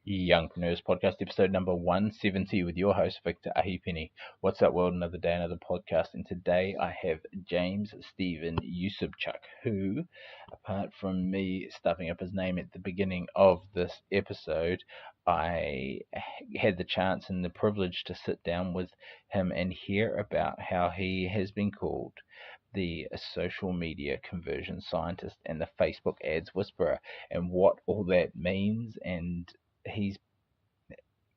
Youngpreneurs Podcast, episode number 170 with your host, Victor Ahipeni. What's up, world? Another day, another podcast. And today I have James Stephan-Usypchuk, who, apart from me stuffing up his name at the beginning of this episode, I had the chance and the privilege to sit down with him and hear about how he has been called the social media conversion scientist and the Facebook ads whisperer, and what all that means. And he's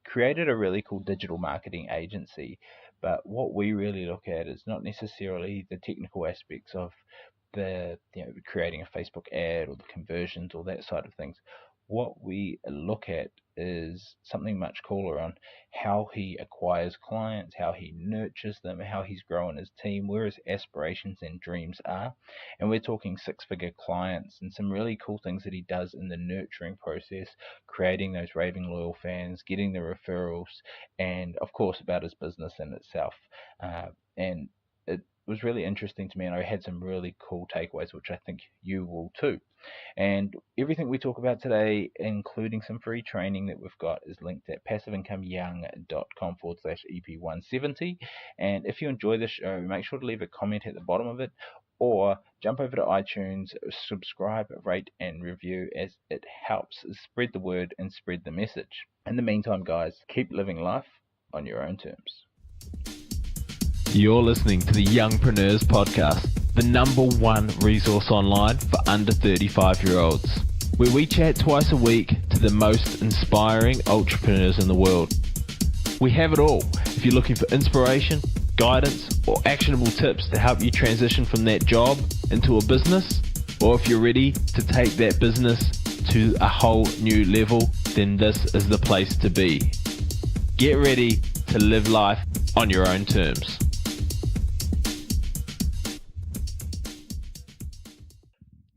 created a really cool digital marketing agency. But what we really look at is not necessarily the technical aspects of creating a Facebook ad or the conversions or that side of things. What we look at is something much cooler on how he acquires clients, how he nurtures them, how he's growing his team, where his aspirations and dreams are. And we're talking six-figure clients and some really cool things that he does in the nurturing process, creating those raving loyal fans, getting the referrals, and of course about his business in itself. And it was really interesting to me, and I had some really cool takeaways, which I think you will too. And everything we talk about today, including some free training that we've got, is linked at passiveincomeyoung.com/EP170. And if you enjoy the show, make sure to leave a comment at the bottom of it, or jump over to iTunes, subscribe, rate, and review, as it helps spread the word and spread the message. In the meantime, guys, keep living life on your own terms. You're listening to the Youngpreneurs Podcast, the number one resource online for under 35-year-olds, where we chat twice a week to the most inspiring entrepreneurs in the world. We have it all. If you're looking for inspiration, guidance, or actionable tips to help you transition from that job into a business, or if you're ready to take that business to a whole new level, then this is the place to be. Get ready to live life on your own terms.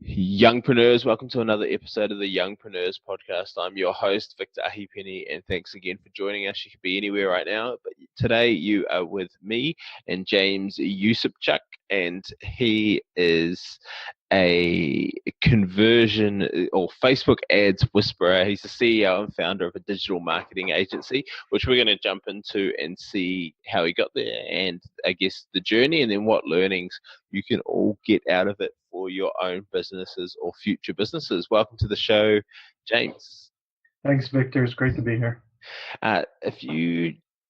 Youngpreneurs, welcome to another episode of the Youngpreneurs Podcast. I'm your host, Victor Ahipeni, and thanks again for joining us. You could be anywhere right now, but today you are with me and James Usypchuk, and he is a conversion or Facebook ads whisperer. He's the CEO and founder of a digital marketing agency, which we're going to jump into and see how he got there, and I guess the journey, and then what learnings you can all get out of it for your own businesses or future businesses. Welcome to the show, James. Thanks, Victor. It's great to be here. I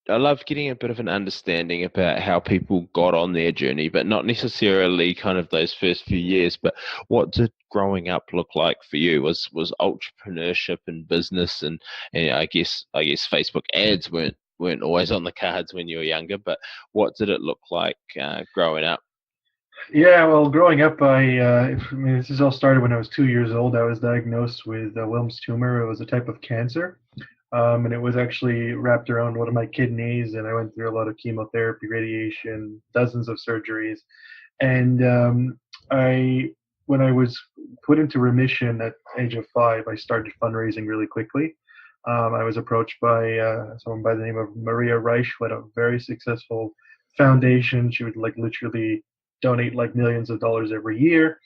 love getting a bit of an understanding about how people got on their journey, but not necessarily kind of those first few years. But what did growing up look like for you? Was entrepreneurship and business, and I guess Facebook ads weren't always on the cards when you were younger. But what did it look like growing up? Yeah, well, growing up, this is all started when I was 2 years old. I was diagnosed with Wilms tumor. It was a type of cancer, and it was actually wrapped around one of my kidneys, and I went through a lot of chemotherapy, radiation, dozens of surgeries. And when I was put into remission at age of 5, I started fundraising really quickly. I was approached by someone by the name of Maria Reich, who had a very successful foundation. She would literally donate millions of dollars every year,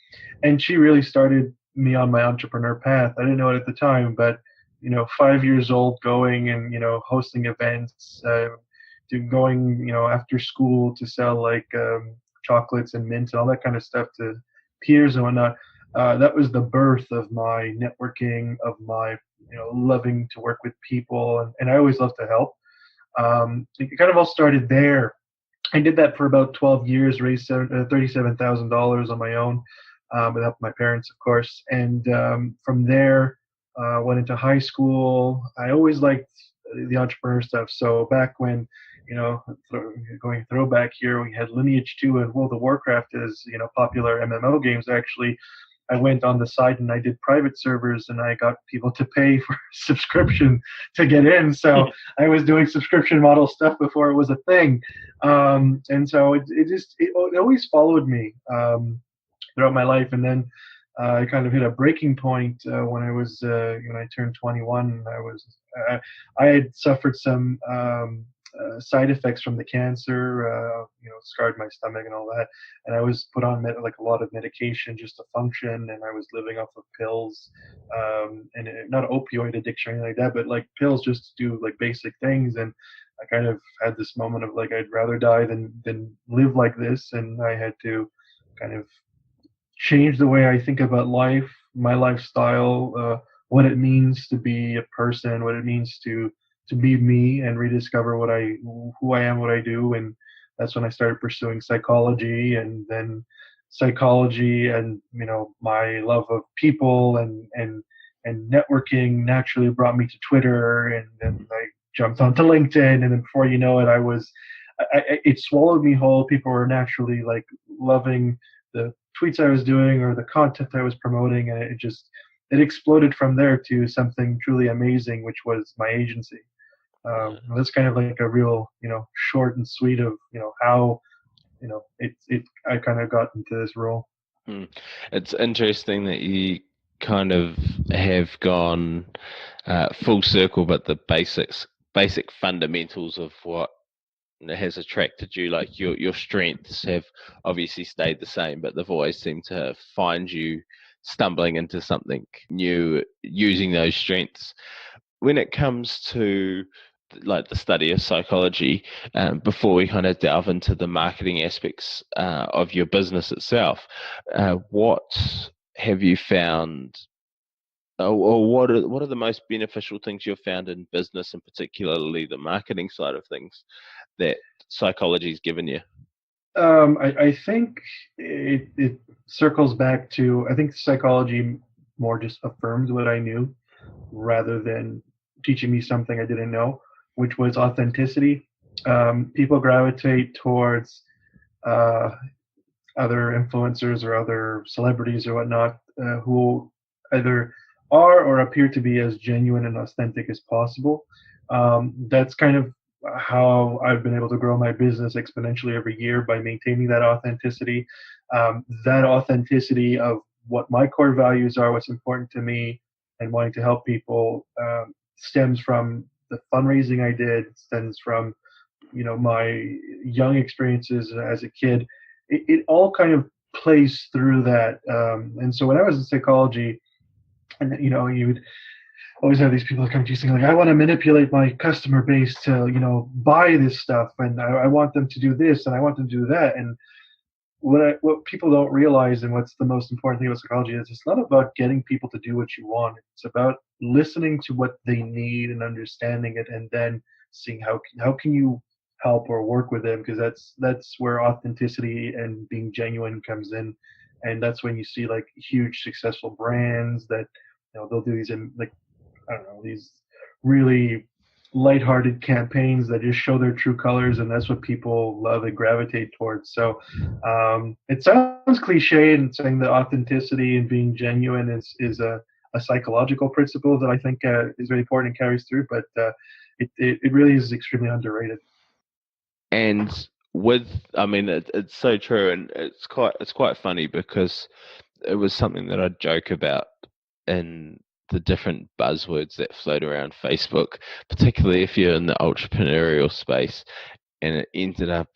and she really started me on my entrepreneur path. I didn't know it at the time, but 5 years old, going and hosting events, going after school to sell chocolates and mints and all that kind of stuff to peers and whatnot. That was the birth of my networking, of my loving to work with people, and I always love to help. It kind of all started there. I did that for about 12 years, raised $37,000 on my own, with help of my parents, of course. And from there, went into high school. I always liked the entrepreneur stuff. So back when, going throwback here, we had Lineage 2 and World of Warcraft as, popular MMO games. Actually, I went on the side and I did private servers, and I got people to pay for subscription to get in. So I was doing subscription model stuff before it was a thing. And so it always followed me throughout my life. And then I kind of hit a breaking point when I was when I turned 21. I had suffered some side effects from the cancer. Scarred my stomach and all that, and I was put on like a lot of medication just to function, and I was living off of pills, and not opioid addiction or anything like that, but like pills just to do like basic things. And I kind of had this moment of like I'd rather die than live like this, and I had to kind of change the way I think about life, my lifestyle, what it means to be a person, what it means to be me, and rediscover who I am, what I do. And that's when I started pursuing psychology, and then psychology, and my love of people and networking naturally brought me to Twitter, and then I jumped onto LinkedIn, and then before you know it, it swallowed me whole. People were naturally like loving the tweets I was doing or the content I was promoting, and it exploded from there to something truly amazing, which was my agency. That's kind of like a real, short and sweet of how I kind of got into this role. It's interesting that you kind of have gone full circle, but the basic fundamentals of what has attracted you, like your strengths have obviously stayed the same, but they've always seemed to find you stumbling into something new using those strengths. When it comes to like the study of psychology, before we kind of delve into the marketing aspects of your business itself, what have you found, or what are the most beneficial things you've found in business, and particularly the marketing side of things, that psychology's given you? I think it circles back to, I think psychology more just affirmed what I knew rather than teaching me something I didn't know, which was authenticity. People gravitate towards uh, other influencers or other celebrities or whatnot, who either are or appear to be as genuine and authentic as possible. That's kind of how I've been able to grow my business exponentially every year, by maintaining that authenticity. That authenticity of what my core values are, what's important to me, and wanting to help people, stems from the fundraising I did, stems from my young experiences as a kid. It all kind of plays through that. And so when I was in psychology, and you'd always have these people come to you saying like, I want to manipulate my customer base to buy this stuff, and I want them to do this, and I want them to do that. And what people don't realize, and what's the most important thing about psychology, is it's not about getting people to do what you want. It's about listening to what they need and understanding it, and then seeing how can you help or work with them, because that's where authenticity and being genuine comes in. And that's when you see like huge successful brands that they'll do these in, like, I don't know, these really lighthearted campaigns that just show their true colors, and that's what people love and gravitate towards. So it sounds cliche in saying that authenticity and being genuine is a psychological principle that I think is very important and carries through, but it really is extremely underrated. And I mean, it's so true, and it's quite funny, because it was something that I'd joke about in the different buzzwords that float around Facebook, particularly if you're in the entrepreneurial space. And to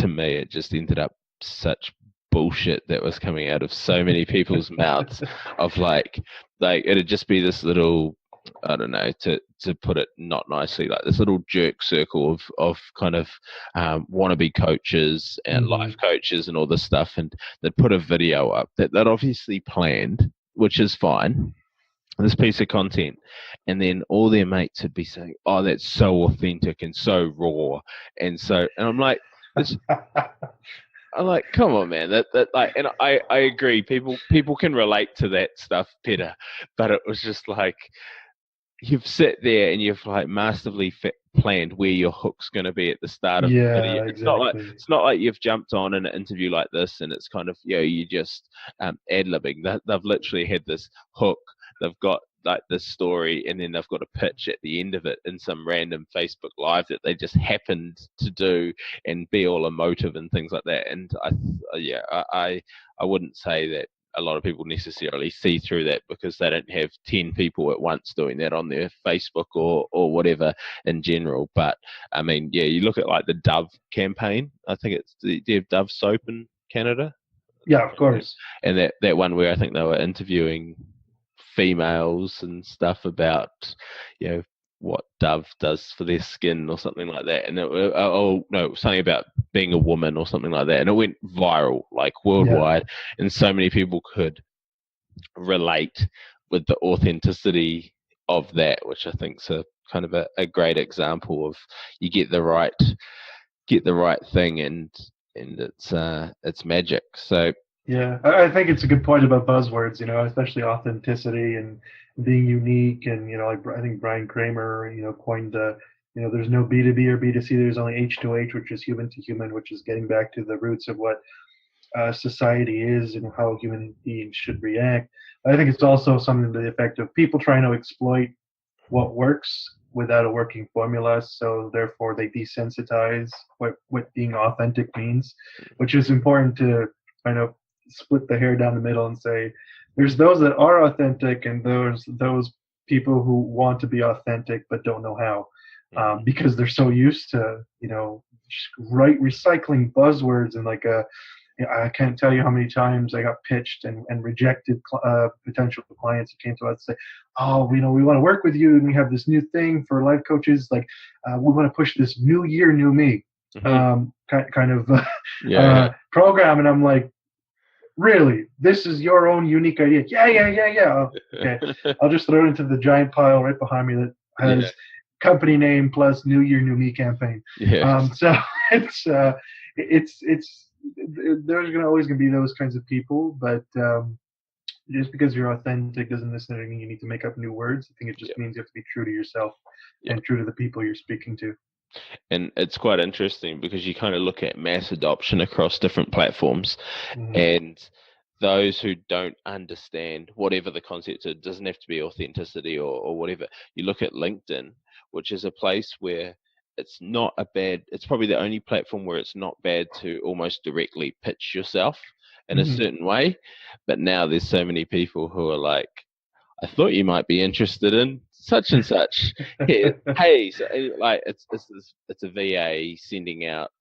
me, it just ended up such bullshit that was coming out of so many people's mouths, of like it'd just be this little, I don't know, to put it not nicely, like this little jerk circle of kind of wannabe coaches and life coaches and all this stuff, and they'd put a video up that they'd obviously planned, which is fine, this piece of content, and then all their mates would be saying, "Oh, that's so authentic and so raw," and I'm like, I'm like, come on, man. That like, and I agree. People can relate to that stuff better, but it was just like, you've sat there and you've like masterfully planned where your hook's going to be at the start of the video. Exactly. It's not like you've jumped on an interview like this and it's kind of, you just ad-libbing. They've literally had this hook. They've got like this story, and then they've got a pitch at the end of it in some random Facebook Live that they just happened to do, and be all emotive and things like that. And I wouldn't say that a lot of people necessarily see through that because they don't have 10 people at once doing that on their Facebook or whatever in general. But I mean, yeah, you look at like the Dove campaign. I think it's they have Dove soap in Canada. Yeah, of course. And that one where I think they were interviewing females and stuff about, what Dove does for their skin or something like that. And something about being a woman or something like that. And it went viral, like worldwide. Yeah. And so many people could relate with the authenticity of that, which I think is a kind of a great example of you get the right thing and it's magic. So yeah, I think it's a good point about buzzwords, especially authenticity and being unique. And, like I think Brian Kramer, coined the, there's no B2B or B2C, there's only H2H, which is human to human, which is getting back to the roots of what society is and how human beings should react. I think it's also something to the effect of people trying to exploit what works without a working formula, so therefore they desensitize what being authentic means, which is important to kind of split the hair down the middle and say there's those that are authentic and those people who want to be authentic but don't know how, because they're so used to recycling buzzwords and like I can't tell you how many times I got pitched and rejected potential clients who came to us and say, oh, we want to work with you and we have this new thing for life coaches. Like, we want to push this new year, new me kind of program. And I'm like, really? This is your own unique idea? Yeah. Okay. I'll just throw it into the giant pile right behind me that has company name plus new year, new me campaign. So it's there's always going to be those kinds of people, but just because you're authentic doesn't necessarily mean you need to make up new words. I think it just means you have to be true to yourself and true to the people you're speaking to. And it's quite interesting because you kind of look at mass adoption across different platforms, and those who don't understand whatever the concept is, it doesn't have to be authenticity or whatever. You look at LinkedIn, which is a place where it's probably the only platform where it's not bad to almost directly pitch yourself in a certain way. But now there's so many people who are like, I thought you might be interested in such and such. Hey, so like it's a VA sending out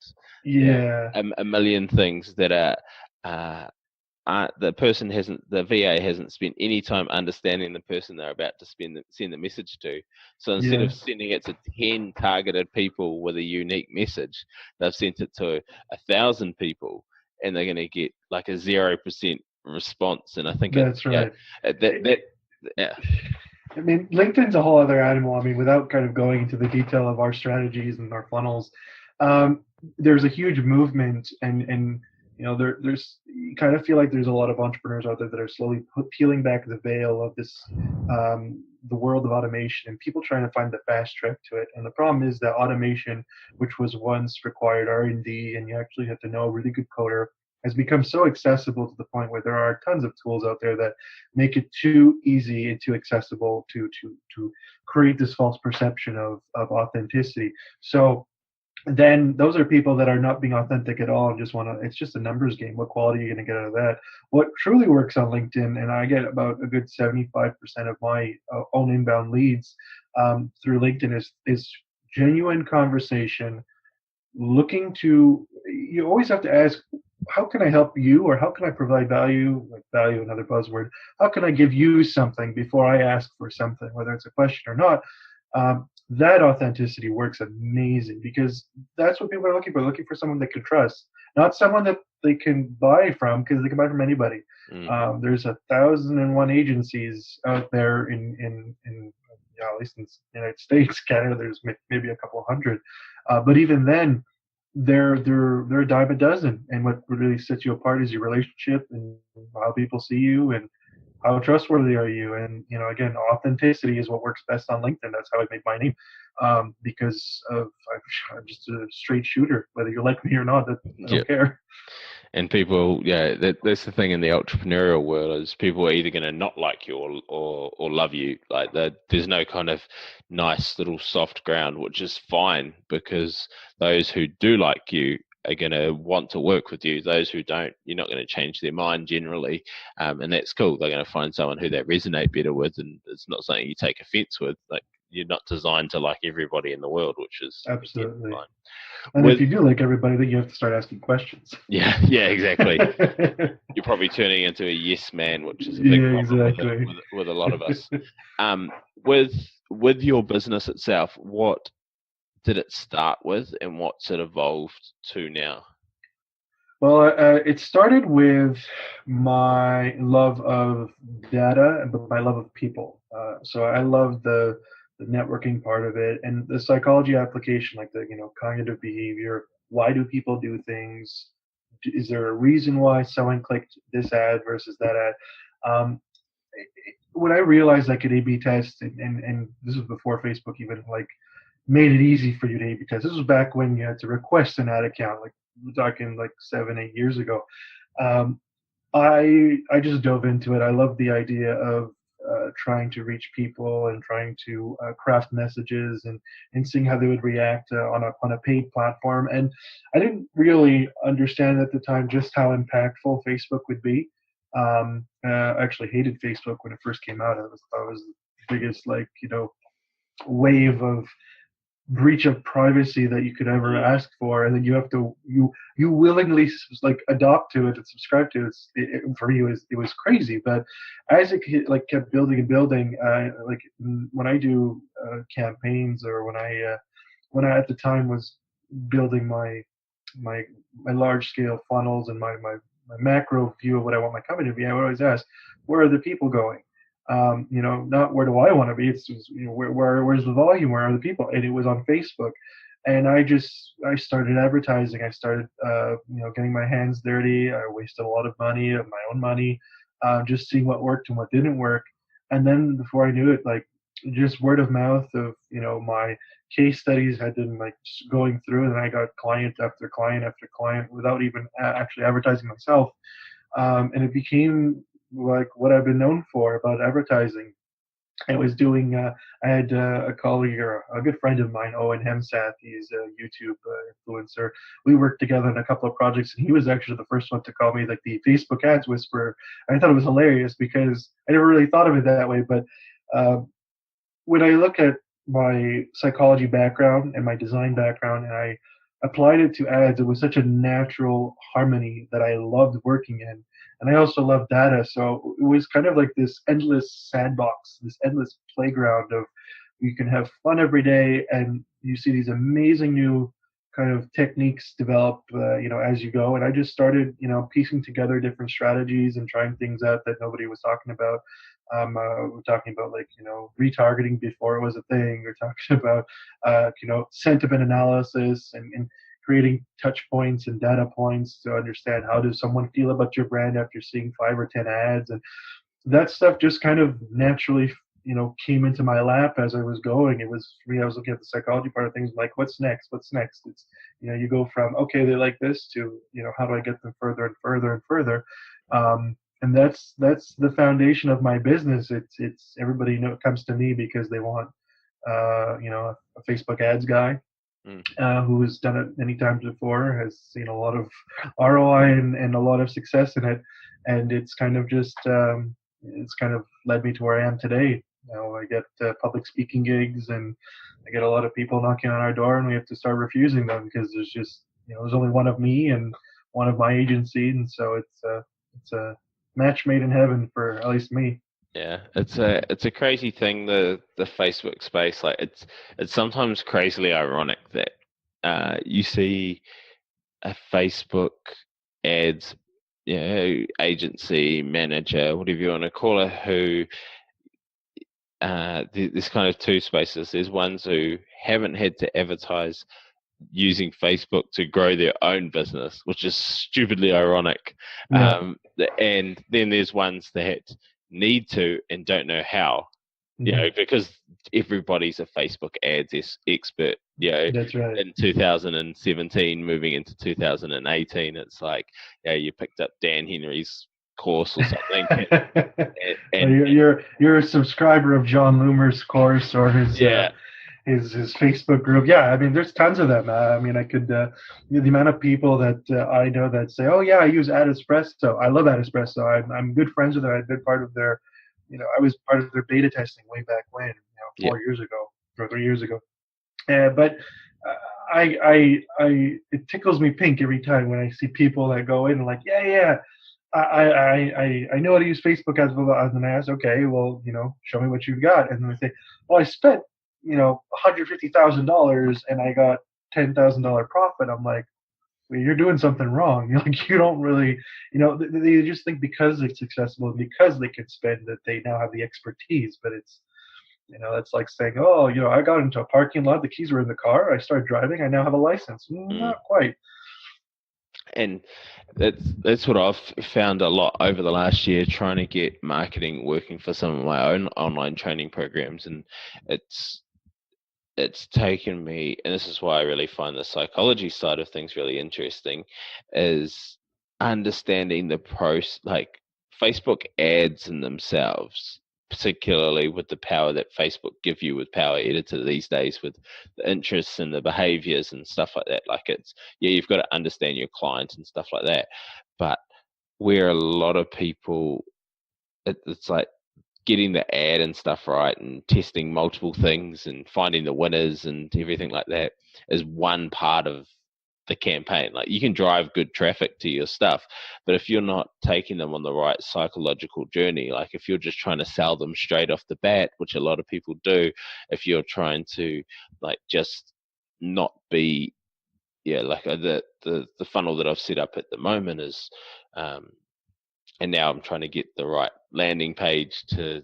a million things that are the VA hasn't spent any time understanding the person they're about to send the message to. So instead of sending it to 10 targeted people with a unique message, they've sent it to 1,000 people, and they're going to get like a 0% response. And I think that's right. I mean, LinkedIn's a whole other animal. I mean, without kind of going into the detail of our strategies and our funnels, there's a huge movement, and there's you kind of feel like there's a lot of entrepreneurs out there that are slowly peeling back the veil of this, the world of automation, and people trying to find the fast track to it. And the problem is that automation, which was once required R&D, and you actually have to know a really good coder, has become so accessible to the point where there are tons of tools out there that make it too easy and too accessible to create this false perception of authenticity. So then those are people that are not being authentic at all and just it's just a numbers game. What quality are you going to get out of that? What truly works on LinkedIn, and I get about a good 75% of my own inbound leads through LinkedIn is genuine conversation. You always have to ask, how can I help you, or how can I provide value? Like value, another buzzword. How can I give you something before I ask for something, whether it's a question or not? That authenticity works amazing, because that's what people are looking for. Looking for someone they can trust, not someone that they can buy from, because they can buy from anybody. There's 1,001 agencies out there in at least in the United States. Canada, there's maybe a couple hundred, but even then, they're a dime a dozen. And what really sets you apart is your relationship and how people see you and how trustworthy are you. And again, authenticity is what works best on LinkedIn. That's how I made my name, because I'm just a straight shooter. Whether you like me or not, I don't care. And people, that's the thing in the entrepreneurial world, is people are either going to not like you or love you. Like there's no kind of nice little soft ground, which is fine, because those who do like you are going to want to work with you. Those who don't, you're not going to change their mind generally, and that's cool. They're going to find someone who they resonate better with, and it's not something you take offense with. Like, you're not designed to like everybody in the world, which is again Absolutely. fine. And if you do like everybody, then you have to start asking questions. Yeah, exactly. You're probably turning into a yes man, which is a big problem with a lot of us. With your business itself, what did it start with, and what's it evolved to now? Well, it started with my love of data, but my love of people. So I love the networking part of it and the psychology application, like the cognitive behavior. Why do people do things? Is there a reason why someone clicked this ad versus that ad? When I realized I could A/B test, and this was before Facebook even like made it easy for you to A/B test. This was back when you had to request an ad account, like we're talking like 7, 8 years ago. Um, I just dove into it. I love the idea of trying to reach people and trying to craft messages and seeing how they would react on a paid platform. And I didn't really understand at the time just how impactful Facebook would be. I actually hated Facebook when it first came out. I was the biggest wave of breach of privacy that you could ever ask for, and then you have to you willingly like adopt to it and subscribe to it. For me it was crazy, but as it kept building and building, like when I do campaigns, or when I at the time was building my my large scale funnels and my macro view of what I want my company to be, I would always ask, where are the people going? Not where do I want to be. It's just, where's the volume? Where are the people? And it was on Facebook, and I started advertising. I started getting my hands dirty. I wasted a lot of money, of my own money, just seeing what worked and what didn't work. And then before I knew it, like just word of mouth of my case studies had been like just going through, and I got client after client after client without even actually advertising myself. And it became like what I've been known for about advertising. I was doing. I had a colleague or a good friend of mine, Owen Hemsath. He's a YouTube influencer. We worked together on a couple of projects, and he was actually the first one to call me like the Facebook ads whisperer. And I thought it was hilarious because I never really thought of it that way. But uh, when I look at my psychology background and my design background, and I applied it to ads, it was such a natural harmony that I loved working in. And I also love data. So it was kind of like this endless sandbox, this endless playground of you can have fun every day, and you see these amazing new kind of techniques develop, as you go. And I just started, piecing together different strategies and trying things out that nobody was talking about. We're talking about like retargeting before it was a thing. We're talking about sentiment analysis and creating touch points and data points to understand how does someone feel about your brand after seeing 5 or 10 ads, and that stuff just kind of naturally came into my lap as I was going. It was for me, I was looking at the psychology part of things, like what's next, it's you go from okay, they like this to how do I get them further and further and further. And that's the foundation of my business. It's everybody comes to me because they want a Facebook ads guy who has done it many times before, has seen a lot of ROI and a lot of success in it, and it's kind of just it's kind of led me to where I am today. I get public speaking gigs, and I get a lot of people knocking on our door, and we have to start refusing them because there's just there's only one of me and one of my agency, and so it's a match made in heaven for at least me. Yeah, it's a crazy thing, the Facebook space. Like it's sometimes crazily ironic that you see a Facebook ads, agency manager, whatever you want to call it, who there's kind of two spaces. There's ones who haven't had to advertise using Facebook to grow their own business, which is stupidly ironic. Yeah. And then there's ones that need to and don't know how, because everybody's a Facebook ads expert. That's right. In 2017, moving into 2018, it's like, you picked up Dan Henry's course or something. and you're a subscriber of John Loomer's course or his his Facebook group. Yeah, I mean, there's tons of them. I mean, I could the amount of people that I know that say, "Oh yeah, I use Espresso. I love Espresso. I'm good friends with them. I've been part of their, I was part of their beta testing way back when, Yeah. 4 years ago or 3 years ago. But it tickles me pink every time when I see people that go in and like, yeah, yeah, I know how to use Facebook as well. And then I ask, okay, well, show me what you've got. And then they say, well, I spent, $150,000 and I got $10,000 profit. I'm like, well, you're doing something wrong. You don't really, they just think because it's accessible, because they can spend that they now have the expertise. But it's like saying, oh, I got into a parking lot, the keys were in the car, I started driving, I now have a license. Not quite. And that's what I've found a lot over the last year, trying to get marketing working for some of my own online training programs. And it's taken me, and this is why I really find the psychology side of things really interesting, is understanding the pros, like Facebook ads in themselves, particularly with the power that Facebook give you with Power Editor these days, with the interests and the behaviors and stuff like that. Like you've got to understand your client and stuff like that. But where a lot of people, it's like getting the ad and stuff right and testing multiple things and finding the winners and everything like that is one part of the campaign. Like, you can drive good traffic to your stuff, but if you're not taking them on the right psychological journey, like if you're just trying to sell them straight off the bat, which a lot of people do, if you're trying to like just not be, like the funnel that I've set up at the moment is and now I'm trying to get the right landing page to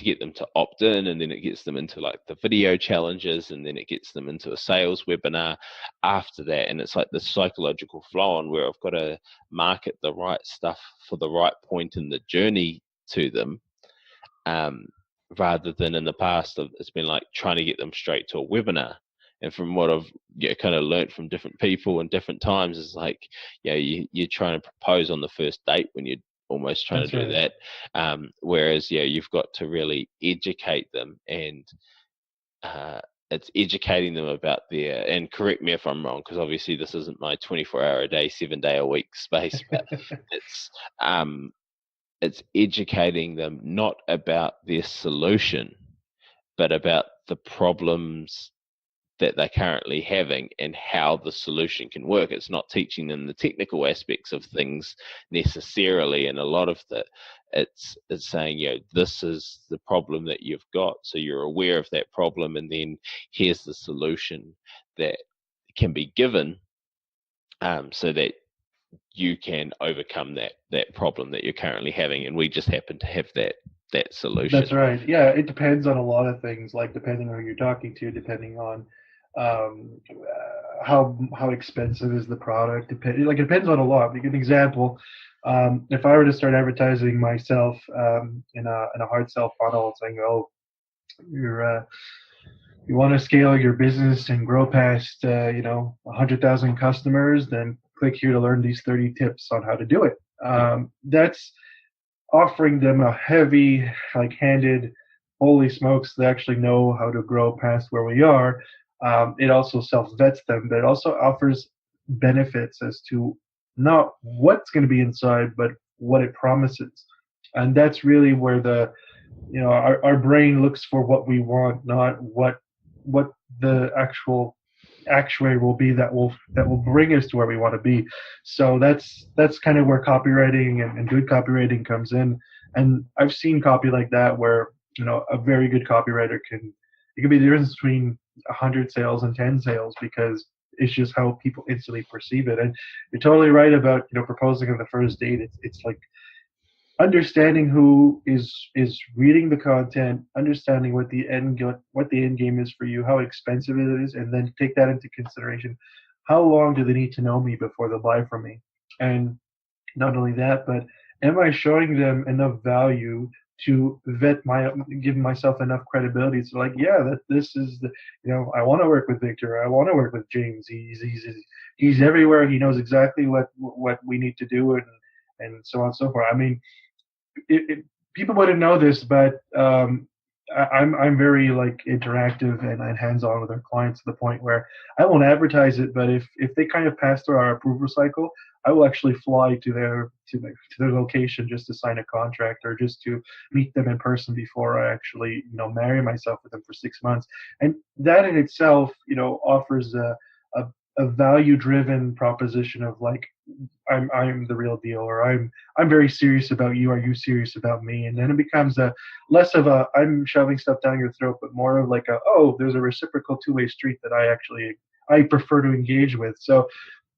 get them to opt in, and then it gets them into like the video challenges, and then it gets them into a sales webinar after that. And it's like the psychological flow on where I've got to market the right stuff for the right point in the journey to them, rather than in the past it's been like trying to get them straight to a webinar. And from what I've kind of learned from different people and different times is like, you're trying to propose on the first date when you're almost trying That's to do right. that. Whereas, you've got to really educate them, and it's educating them about and correct me if I'm wrong, because obviously this isn't my 24-hour a day, 7-day a week space, but it's educating them not about their solution, but about the problems that they're currently having and how the solution can work. It's not teaching them the technical aspects of things necessarily, and a lot of it's saying, this is the problem that you've got, so you're aware of that problem, and then here's the solution that can be given, so that you can overcome that problem that you're currently having, and we just happen to have that solution. That's right. Yeah, it depends on a lot of things, like depending on who you're talking to, depending on how expensive is the product. It depends on a lot. Like an example, if I were to start advertising myself in a hard sell funnel, saying, "Oh, you're you want to scale your business and grow past 100,000 customers, then click here to learn these 30 tips on how to do it." That's offering them a heavy, handed, holy smokes, they actually know how to grow past where we are. It also self-vets them, but it also offers benefits as to not what's going to be inside, but what it promises. And that's really where our brain looks for what we want, not what the actual actuary will be that will bring us to where we want to be. So that's kind of where copywriting and good copywriting comes in. And I've seen copy like that where a very good copywriter it can be the difference between 100 sales and 10 sales, because it's just how people instantly perceive it. And you're totally right about proposing on the first date. It's like understanding who is reading the content, understanding what the end game is for you, how expensive it is, and then take that into consideration. How long do they need to know me before they'll buy from me? And not only that, but am I showing them enough value to give myself enough credibility? So like, yeah, that this is I want to work with Victor. I want to work with James. He's everywhere. He knows exactly what we need to do, and so on and so forth. I mean, people wouldn't know this, but I'm very like interactive and hands-on with our clients to the point where I won't advertise it, but if they kind of pass through our approval cycle, I will actually fly to their location just to sign a contract or just to meet them in person before I actually marry myself with them for 6 months. And that in itself offers a, a value-driven proposition of like I'm the real deal, or I'm very serious about you. Are you serious about me? And then it becomes a less of a I'm shoving stuff down your throat, but more of like a there's a reciprocal two-way street that I prefer to engage with. So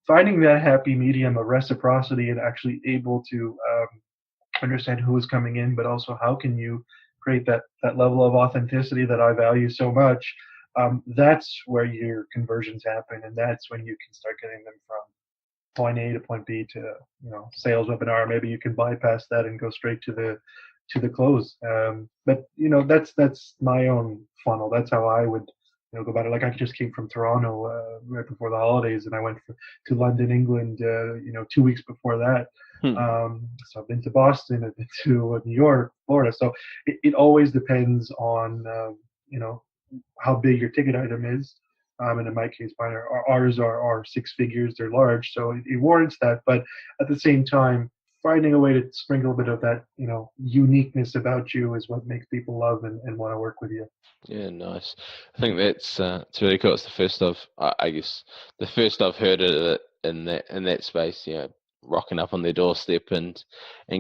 finding that happy medium of reciprocity and actually able to understand who is coming in, but also how can you create that level of authenticity that I value so much. That's where your conversions happen, and that's when you can start getting them from point A to point B to sales webinar. Maybe you can bypass that and go straight to the close. But that's my own funnel. That's how I would go about it. Like I just came from Toronto right before the holidays, and I went to London, England. 2 weeks before that. Hmm. So I've been to Boston, I've been to New York, Florida. So it always depends on how big your ticket item is. And in my case, ours are six figures. They're large, so it warrants that. But at the same time, finding a way to sprinkle a bit of that, uniqueness about you is what makes people love and want to work with you. Yeah, nice. I think that's it's really cool. It's the first I guess the first I've heard of it in that space. Rocking up on their doorstep and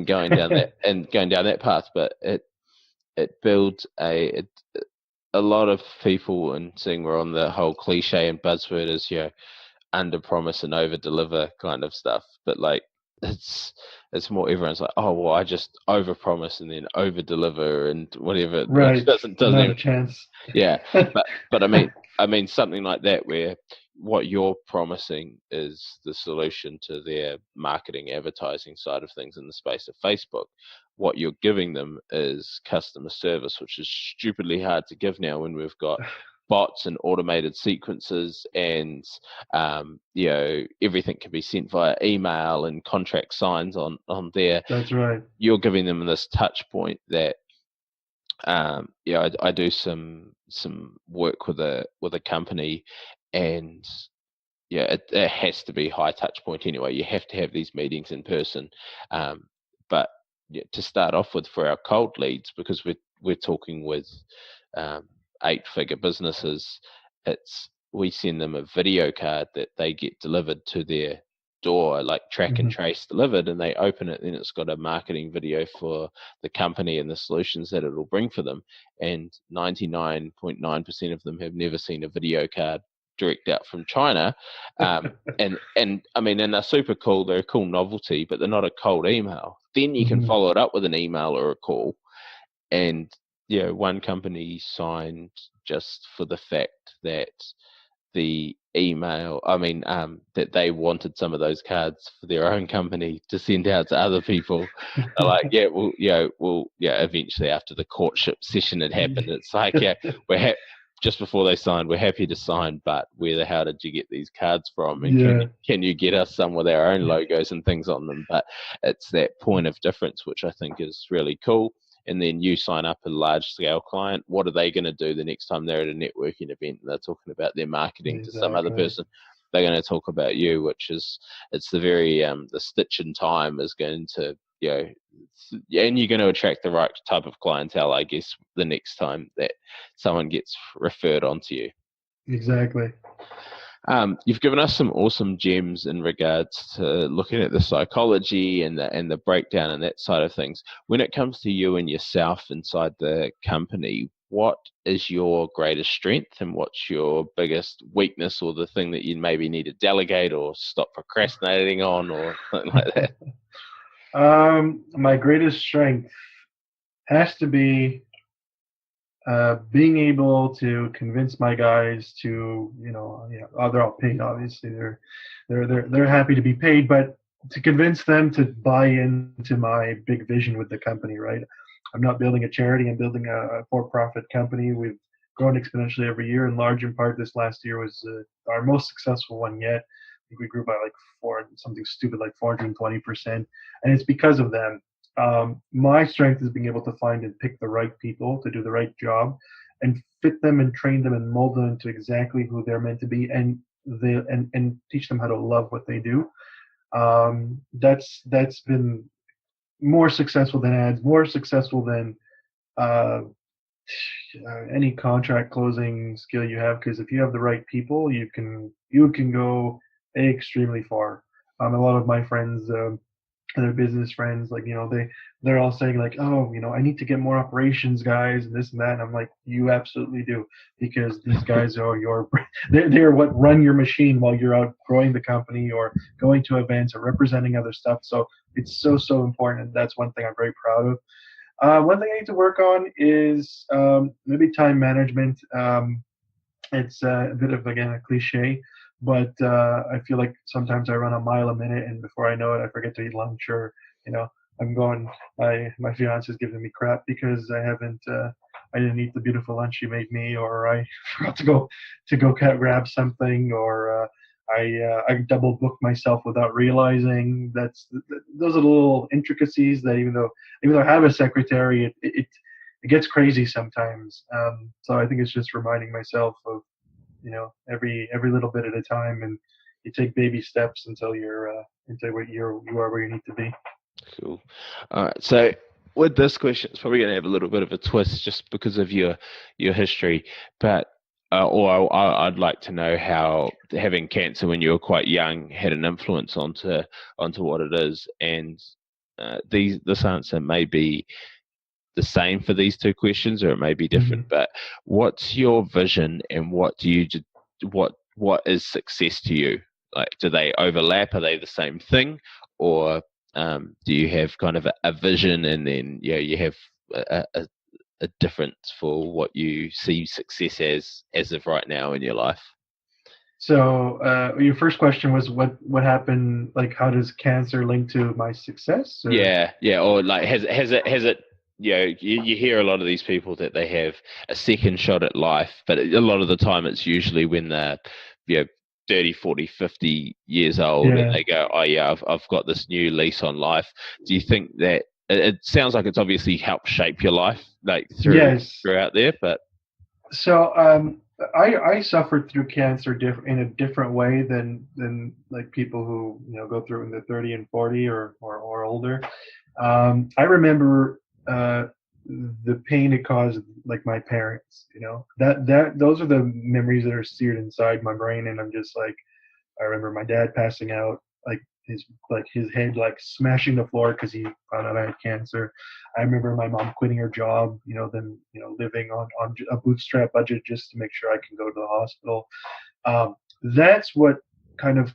going down that path. But it builds a lot of people, and seeing we're on the whole cliche and buzzword is under promise and over deliver kind of stuff. But like it's more everyone's like, oh well, I just over promise and then over deliver and whatever, which Right. doesn't Not even a chance. yeah. But I mean something like that where what you're promising is the solution to their marketing advertising side of things in the space of Facebook. What you're giving them is customer service, which is stupidly hard to give now when we've got bots and automated sequences, and everything can be sent via email and contract signs on there. That's right. You're giving them this touch point that I do some work with a company, and it has to be high touch point anyway. You have to have these meetings in person, but to start off with for our cold leads, because we're talking with 8-figure businesses, we send them a video card that they get delivered to their door, like track and trace delivered, and they open it, and it's got a marketing video for the company and the solutions that it'll bring for them. And 99.9% of them have never seen a video card direct out from China. And I mean, and they're super cool. They're a cool novelty, but they're not a cold email. Then you can follow it up with an email or a call. And one company signed just for the fact that the email, that they wanted some of those cards for their own company to send out to other people. They're like, eventually after the courtship session had happened, it's like, we're just before they signed, we're happy to sign, but where the hell did you get these cards from? And can you get us some with our own logos and things on them? But it's that point of difference, which I think is really cool. And then you sign up a large scale client. What are they going to do the next time they're at a networking event and they're talking about their marketing to some other person? They're going to talk about you, which is, it's the very the stitch in time is going to and you're going to attract the right type of clientele, I guess, the next time that someone gets referred onto you. Exactly. You've given us some awesome gems in regards to looking at the psychology and the breakdown and that side of things. When it comes to you and yourself inside the company, what is your greatest strength and what's your biggest weakness, or the thing that you maybe need to delegate or stop procrastinating on, or something like that? My greatest strength has to be being able to convince my guys to, they're all paid. Obviously, they're happy to be paid, but to convince them to buy into my big vision with the company. Right? I'm not building a charity. I'm building a for-profit company. We've grown exponentially every year. In large in part, this last year was our most successful one yet. I think we grew by like something stupid like 420%, and it's because of them. My strength is being able to find and pick the right people to do the right job, and fit them and train them and mold them into exactly who they're meant to be, and teach them how to love what they do. That's been more successful than ads, more successful than uh, any contract closing skill you have. Because if you have the right people, you can go extremely far. A lot of my friends, their business friends, like they're all saying like, oh, I need to get more operations guys and this and that. And I'm like, you absolutely do, because these guys are your they're what run your machine while you're out growing the company or going to events or representing other stuff. So it's so important, and that's one thing I'm very proud of. One thing I need to work on is maybe time management. It's a bit of, again, a cliche, but I feel like sometimes I run a mile a minute, and before I know it, I forget to eat lunch, or you know, I'm going. My fiance is giving me crap because I didn't eat the beautiful lunch she made me, or I forgot to go grab something, or I double booked myself without realizing. Those are the little intricacies that even though I have a secretary, it gets crazy sometimes. So I think it's just reminding myself of every little bit at a time, and you take baby steps until you are where you need to be. Cool. All right. So with this question, it's probably going to have a little bit of a twist just because of your history, but I'd like to know how having cancer when you were quite young had an influence onto what it is, and this answer may be the same for these two questions, or it may be different. Mm-hmm. But what's your vision, and what is success to you? Like, do they overlap? Are they the same thing, or do you have kind of a vision, and then you have a difference for what you see success as of right now in your life? So your first question was what happened? Like, how does cancer link to my success? Or Yeah, or like has it you hear a lot of these people that they have a second shot at life, but a lot of the time it's usually when they're you know 30, 40, 50 years old, and yeah, they go, oh yeah, I've got this new lease on life. Do you think that it sounds like it's obviously helped shape your life like yes. throughout there, but So I suffered through cancer in a different way than like people who go through it in the 30 and 40 or older. I remember the pain it caused, like my parents. That those are the memories that are seared inside my brain, and I'm just like, I remember my dad passing out, like his head like smashing the floor because he found out I had cancer. I remember my mom quitting her job, then living on a bootstrap budget just to make sure I can go to the hospital. That's what kind of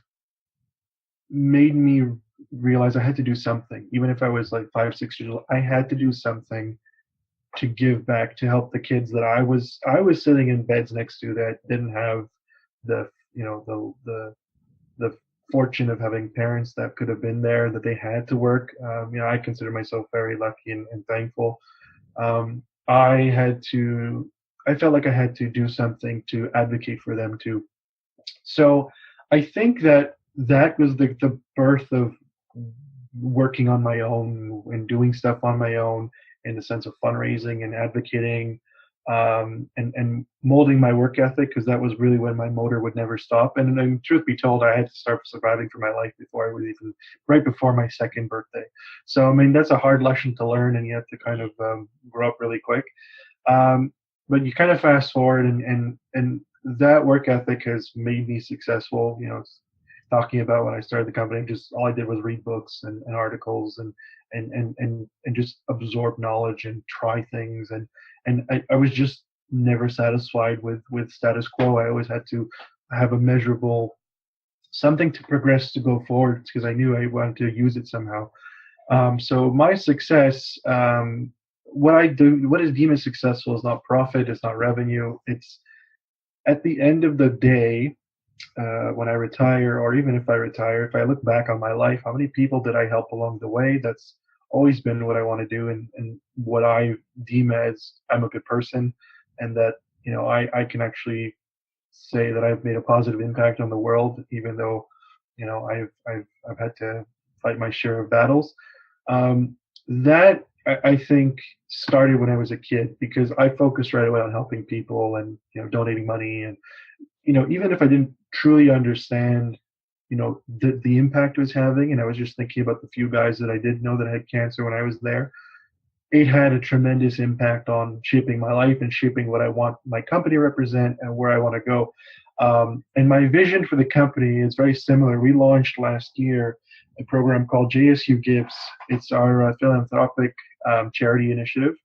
made me realize I had to do something, even if I was like 5, 6 years old. I had to do something to give back, to help the kids that I was sitting in beds next to that didn't have the the fortune of having parents that could have been there, that they had to work. I consider myself very lucky and thankful. I had to. I felt like I had to do something to advocate for them too. So I think that was the birth of working on my own and doing stuff on my own, in the sense of fundraising and advocating, and molding my work ethic, because that was really when my motor would never stop. And truth be told, I had to start surviving for my life before I was even right before my second birthday. So I mean, that's a hard lesson to learn, and you have to kind of grow up really quick. Um, but you kind of fast forward, and that work ethic has made me successful. Talking about when I started the company, just all I did was read books and articles, and just absorb knowledge and try things, and I was just never satisfied with status quo. I always had to have a measurable something to progress, to go forward, because I knew I wanted to use it somehow. So my success, what is deemed as successful, is not profit, it's not revenue. It's at the end of the day, when I retire, or even if I retire, if I look back on my life, how many people did I help along the way? That's always been what I want to do, and what I deem as I'm a good person, and that I can actually say that I've made a positive impact on the world, even though I've had to fight my share of battles. that I think started when I was a kid because I focused right away on helping people and donating money, and even if I didn't truly understand the impact it was having, and I was just thinking about the few guys that I did know that had cancer when I was there. It had a tremendous impact on shaping my life and shaping what I want my company to represent and where I want to go. And my vision for the company is very similar. We launched last year a program called JSU Gives. It's our philanthropic charity initiative.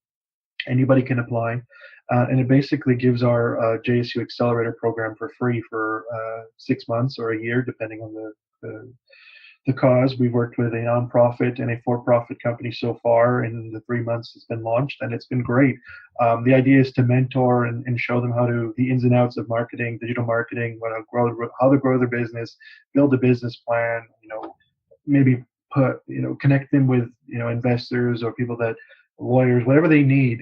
Anybody can apply. And it basically gives our JSU Accelerator program for free for 6 months or a year, depending on the cause. We've worked with a nonprofit and a for-profit company so far in the 3 months it's been launched, and it's been great. The idea is to mentor and show them the ins and outs of marketing, digital marketing, how to grow their business, build a business plan. Maybe connect them with investors or people that lawyers, whatever they need.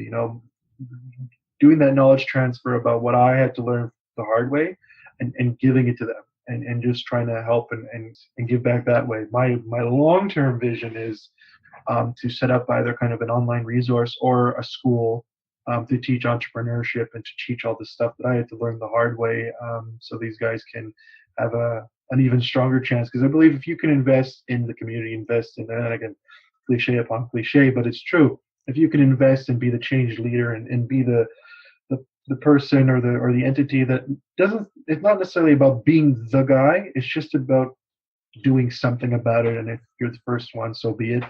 Doing that knowledge transfer about what I had to learn the hard way, and giving it to them, and just trying to help and give back that way. My long term vision is to set up either kind of an online resource or a school to teach entrepreneurship and to teach all the stuff that I had to learn the hard way, so these guys can have an even stronger chance. Because I believe if you can invest in the community, invest in, and again, cliche upon cliche, but it's true. If you can invest and be the change leader, and be the person or the entity that doesn't, it's not necessarily about being the guy, it's just about doing something about it. And if you're the first one, so be it.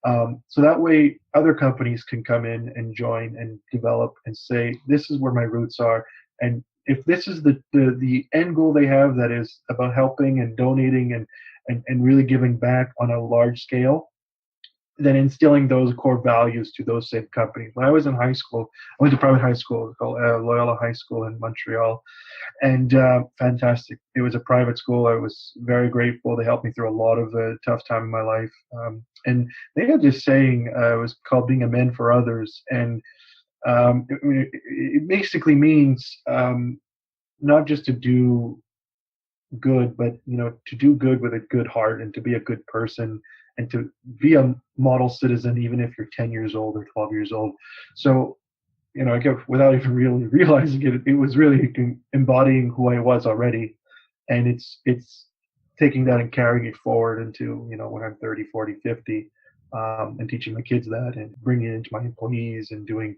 So that way other companies can come in and join and develop and say, this is where my roots are. And if this is the end goal they have, that is about helping and donating and really giving back on a large scale, then instilling those core values to those same companies. When I was in high school, I went to private high school called Loyola High School in Montreal, and fantastic. It was a private school. I was very grateful. They helped me through a lot of tough time in my life. And they had this saying, it was called being a man for others. And it basically means not just to do good, but to do good with a good heart and to be a good person and to be a model citizen, even if you're 10 years old or 12 years old. So, I guess without even really realizing it, it was really embodying who I was already. And it's taking that and carrying it forward into, when I'm 30, 40, 50, and teaching my kids that and bringing it into my employees and doing,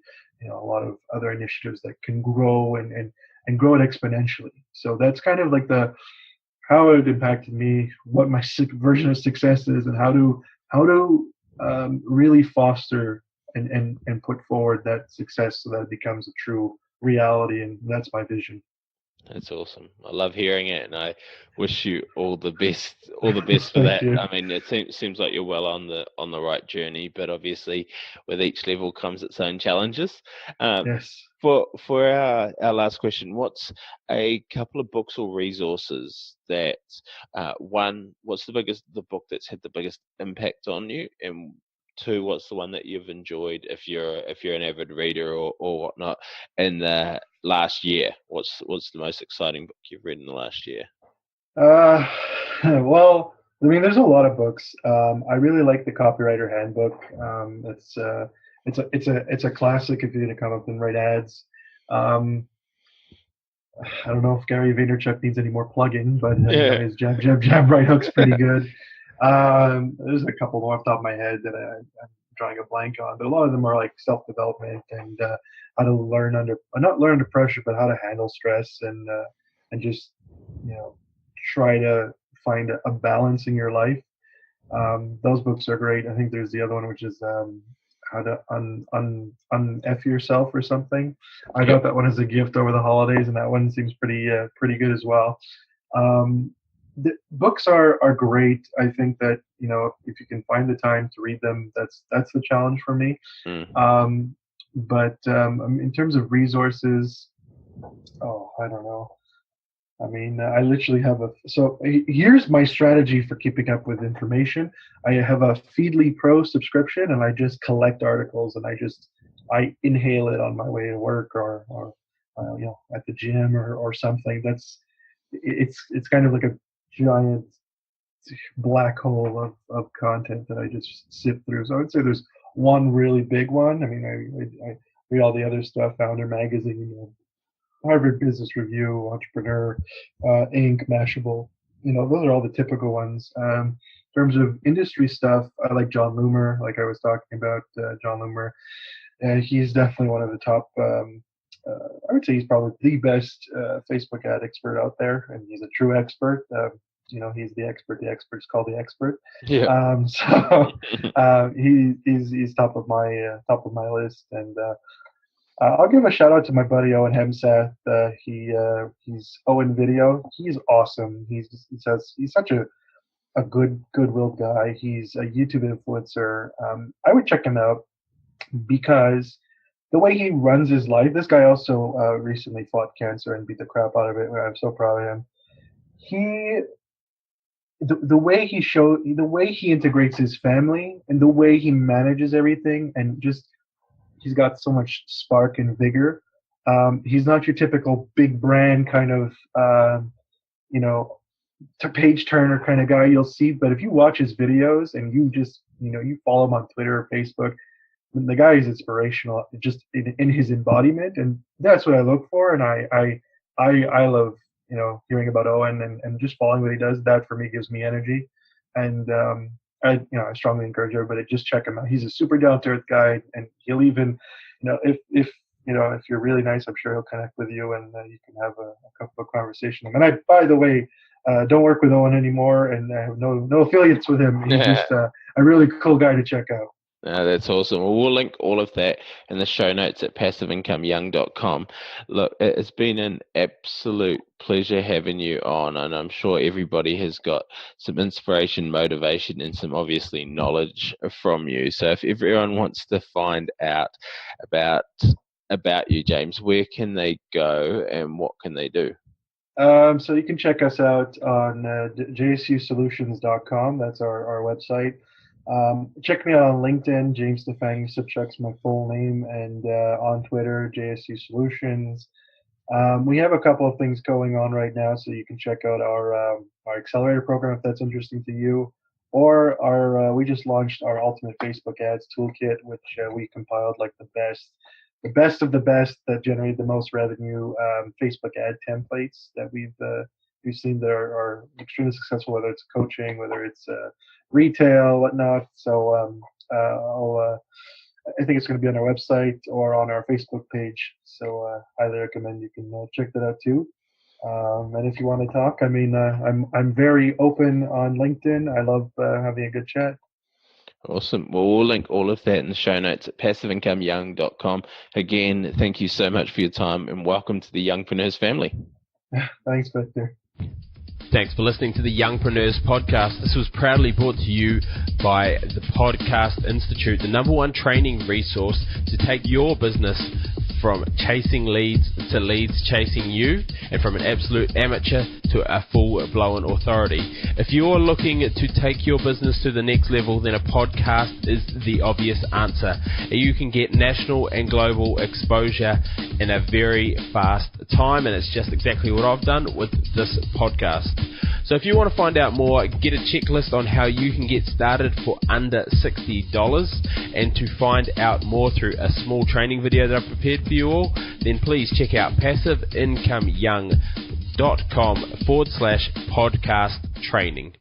a lot of other initiatives that can grow and grow it exponentially. So that's kind of like how it impacted me, what my version of success is, and how to really foster and put forward that success so that it becomes a true reality. And that's my vision. That's awesome. I love hearing it, and I wish you all the best. All the best for Thank that. you. I mean, it seems like you're well on the right journey, but obviously, with each level comes its own challenges. Um, Yes. for our last question, what's a couple of books or resources that what's the book that's had the biggest impact on you, and two, what's the one that you've enjoyed if you're an avid reader or whatnot in the last year? What's the most exciting book you've read in the last year? Uh, well, I mean, there's a lot of books. I really like the Copywriter Handbook. It's a classic if you're going to come up and write ads. Um, I don't know if Gary Vaynerchuk needs any more plugging, but Yeah. his jab right hook's pretty good. There's a couple more off the top of my head that I'm drawing a blank on, but a lot of them are like self development and how to learn not learn under pressure, but how to handle stress and just try to find a balance in your life. Those books are great. I think there's the other one, which is how to un-F yourself or something. I got Yep. that one as a gift over the holidays, and that one seems pretty good as well. Um, the books are great. I think that if you can find the time to read them, that's the challenge for me. Mm. But in terms of resources, oh, I don't know. I mean, I literally have here's my strategy for keeping up with information. I have a Feedly Pro subscription, and I just collect articles, and I inhale it on my way to work or at the gym or something. It's kind of like a giant black hole of content that I just sift through. So I would say there's one really big one. I mean, I read all the other stuff, Founder Magazine, Harvard Business Review, Entrepreneur, Inc., Mashable. Those are all the typical ones. In terms of industry stuff, I like John Loomer, like I was talking about, John Loomer. He's definitely one of the top. I would say he's probably the best Facebook ad expert out there, and he's a true expert. He's the expert. The expert's called the expert. Yeah. He's top of my list, and I'll give a shout out to my buddy Owen Hemseth. He's Owen Video. He's awesome. He's such a goodwill guy. He's a YouTube influencer. I would check him out because the way he runs his life. This guy also recently fought cancer and beat the crap out of it. I'm so proud of him. The way he integrates his family and the way he manages everything, and just he's got so much spark and vigor. He's not your typical big brand kind of page turner kind of guy you'll see, but if you watch his videos and you just you follow him on Twitter or Facebook, the guy is inspirational just in his embodiment, and that's what I look for. And I love hearing about Owen and just following what he does. That for me gives me energy, and I strongly encourage everybody just check him out. He's a super down to earth guy, and he'll even if you're really nice, I'm sure he'll connect with you, and you can have a couple of conversation. And I, by the way, don't work with Owen anymore, and I have no affiliates with him. He's just a really cool guy to check out. That's awesome. Well, we'll link all of that in the show notes at passiveincomeyoung.com. Look, it's been an absolute pleasure having you on, and I'm sure everybody has got some inspiration, motivation, and some obviously knowledge from you. So if everyone wants to find out about you, James, where can they go and what can they do? So you can check us out on jsusolutions.com. That's our website. Check me out on LinkedIn. James Stephan-Usypchuk's my full name, and on Twitter, JSU Solutions. We have a couple of things going on right now, so you can check out our accelerator program if that's interesting to you, or we just launched our Ultimate Facebook Ads Toolkit, which we compiled like the best of the best that generate the most revenue Facebook ad templates that we've seen that are extremely successful, whether it's coaching, whether it's retail, whatnot. So I think it's going to be on our website or on our Facebook page. So I highly recommend you can check that out too. And if you want to talk, I mean, I'm very open on LinkedIn. I love having a good chat. Awesome. Well, we'll link all of that in the show notes at passiveincomeyoung.com. Again, thank you so much for your time, and welcome to the Youngpreneurs family. Thanks, Victor. Thanks for listening to the Youngpreneurs podcast. This was proudly brought to you by the Podcast Institute, the #1 training resource to take your business from chasing leads to leads chasing you, and from an absolute amateur to a full-blown authority. If you're looking to take your business to the next level, then a podcast is the obvious answer. You can get national and global exposure in a very fast time, and it's just exactly what I've done with this podcast. So if you want to find out more, get a checklist on how you can get started for under $60, and to find out more through a small training video that I've prepared for you all, then please check out passiveincomeyoung.com/podcast training.